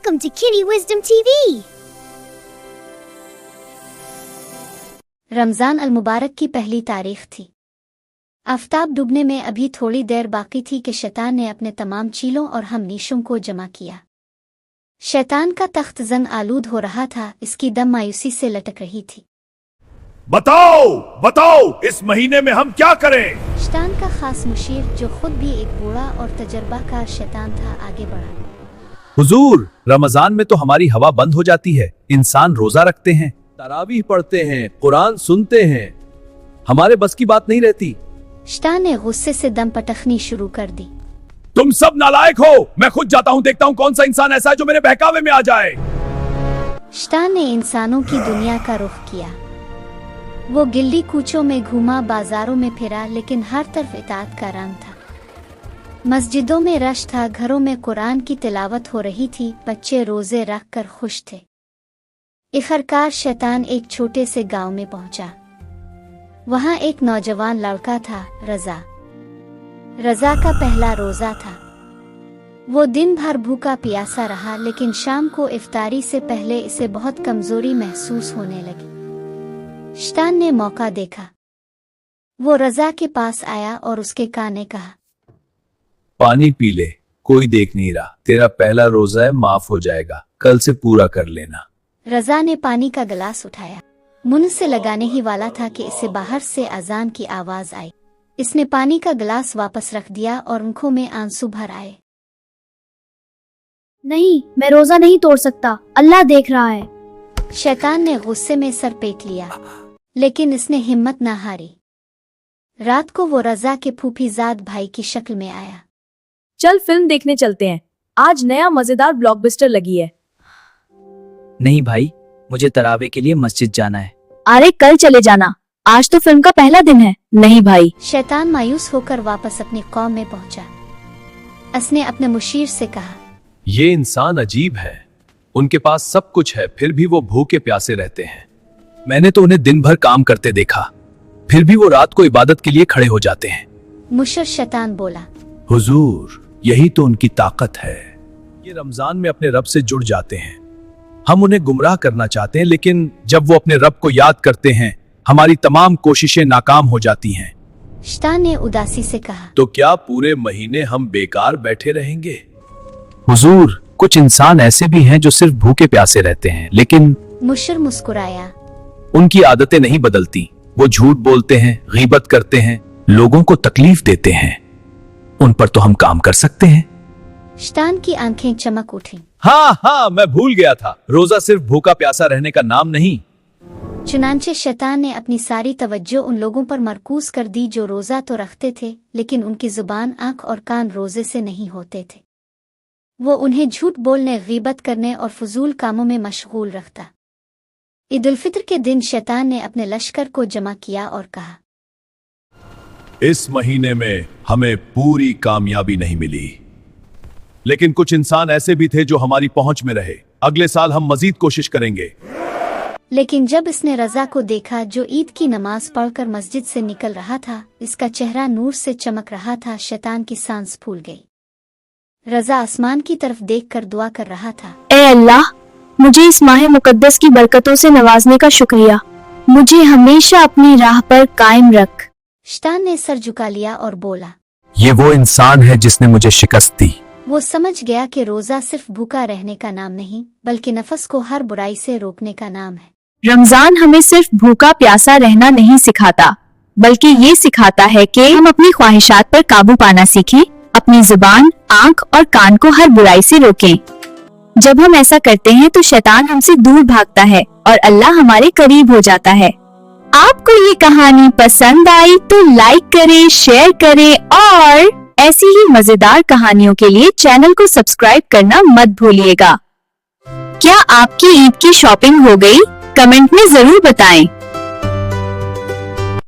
Welcome to Kitty Wisdom TV. Ramzan अल मुबारक की पहली तारीख थी। आफताब डूबने में अभी थोड़ी देर बाकी थी कि शैतान ने अपने तमाम चीलों और हमनीशों को जमा किया। शैतान का तख्त जन आलूद हो रहा था, इसकी दम मायूसी से लटक रही थी। बताओ बताओ, इस महीने में हम क्या करें? शैतान का खास मुशीर, जो खुद भी एक बूढ़ा और तजर्बाकार शैतान था, आगे बढ़ा। हुजूर, रमजान में तो हमारी हवा बंद हो जाती है। इंसान रोजा रखते हैं, तरावीह पढ़ते हैं, कुरान सुनते हैं, हमारे बस की बात नहीं रहती। शैतान ने गुस्से से दम पटखनी शुरू कर दी। तुम सब नालायक हो। मैं खुद जाता हूँ, देखता हूँ कौन सा इंसान ऐसा है जो मेरे बहकावे में आ जाए। शैतान ने इंसानों की दुनिया का रुख किया। वो गिल्ली कूचों में घूमा, बाजारों में फिरा, लेकिन हर तरफ इताअत का रंग था। मस्जिदों में रश था, घरों में कुरान की तिलावत हो रही थी, बच्चे रोजे रख कर खुश थे। आखिरकार शैतान एक छोटे से गांव में पहुंचा। वहां एक नौजवान लड़का था, रजा। रजा का पहला रोजा था। वो दिन भर भूखा प्यासा रहा, लेकिन शाम को इफ्तारी से पहले इसे बहुत कमजोरी महसूस होने लगी। शैतान ने मौका देखा। वो रजा के पास आया और उसके कान ने कहा, पानी पी ले, कोई देख नहीं रहा। तेरा पहला रोजा है, माफ हो जाएगा, कल से पूरा कर लेना। रजा ने पानी का गिलास उठाया, मुंह से लगाने ही वाला था कि इसे बाहर से अजान की आवाज आई। इसने पानी का गिलास वापस रख दिया और आंखों में आंसू भर आए। नहीं, मैं रोजा नहीं तोड़ सकता, अल्लाह देख रहा है। शैतान ने गुस्से में सर पेट लिया, लेकिन इसने हिम्मत न हारी। रात को वो रजा के फूफीजाद भाई की शक्ल में आया। चल फिल्म देखने चलते हैं, आज नया मजेदार ब्लॉकबस्टर लगी है। नहीं भाई, मुझे तरावे के लिए मस्जिद जाना है। अरे कल चले जाना, आज तो फिल्म का पहला दिन है। नहीं भाई। शैतान मायूस होकर वापस अपनी कौम में पहुंचा। उसने अपने मुशीर से कहा, ये इंसान अजीब है। उनके पास सब कुछ है, फिर भी वो भूखे प्यासे रहते हैं। मैंने तो उन्हें दिन भर काम करते देखा, फिर भी वो रात को इबादत के लिए खड़े हो जाते हैं। मुशर शैतान बोला, हुजूर, यही तो उनकी ताकत है। ये रमजान में अपने रब से जुड़ जाते हैं। हम उन्हें गुमराह करना चाहते हैं, लेकिन जब वो अपने रब को याद करते हैं, हमारी तमाम कोशिशें नाकाम हो जाती हैं। शैतान ने उदासी से कहा, तो क्या पूरे महीने हम बेकार बैठे रहेंगे? हुजूर, कुछ इंसान ऐसे भी हैं जो सिर्फ भूखे प्यासे रहते हैं, लेकिन मुशर मुस्कुराया। उनकी आदतें नहीं बदलती। वो झूठ बोलते हैं, गीबत करते हैं, लोगों को तकलीफ देते हैं। उन पर तो हम काम कर सकते हैं। शैतान की आंखें चमक उठी। हाँ, मैं भूल गया था, रोजा सिर्फ भूखा प्यासा रहने का नाम नहीं। चुनांचे शैतान ने अपनी सारी तवज्जो उन लोगों पर मरकूज कर दी जो रोजा तो रखते थे, लेकिन उनकी जुबान, आंख और कान रोजे से नहीं होते थे। वो उन्हें झूठ बोलने, गीबत करने और फजूल कामों में मशगूल रखता। ईद उल फित्र के दिन शैतान ने अपने लश्कर को जमा किया और कहा, इस महीने में हमें पूरी कामयाबी नहीं मिली, लेकिन कुछ इंसान ऐसे भी थे जो हमारी पहुंच में रहे। अगले साल हम मजीद कोशिश करेंगे। लेकिन जब इसने रजा को देखा, जो ईद की नमाज पढ़कर मस्जिद से निकल रहा था, इसका चेहरा नूर से चमक रहा था, शैतान की सांस फूल गई। रजा आसमान की तरफ देखकर दुआ कर रहा था, ए अल्लाह, मुझे इस माह मुकद्दस की बरकतों से नवाजने का शुक्रिया। मुझे हमेशा अपनी राह पर कायम रख। शैतान ने सर झुका लिया और बोला, ये वो इंसान है जिसने मुझे शिकस्त दी। वो समझ गया कि रोजा सिर्फ भूखा रहने का नाम नहीं, बल्कि नफस को हर बुराई से रोकने का नाम है। रमजान हमें सिर्फ भूखा प्यासा रहना नहीं सिखाता, बल्कि ये सिखाता है कि हम अपनी ख्वाहिशात पर काबू पाना सीखें, अपनी जुबान, आंख और कान को हर बुराई से रोकें। जब हम ऐसा करते हैं तो शैतान हमसे दूर भागता है और अल्लाह हमारे करीब हो जाता है। आपको ये कहानी पसंद आई तो लाइक करें, शेयर करें और ऐसी ही मजेदार कहानियों के लिए चैनल को सब्सक्राइब करना मत भूलिएगा। क्या आपकी ईद की शॉपिंग हो गई? कमेंट में जरूर बताएं।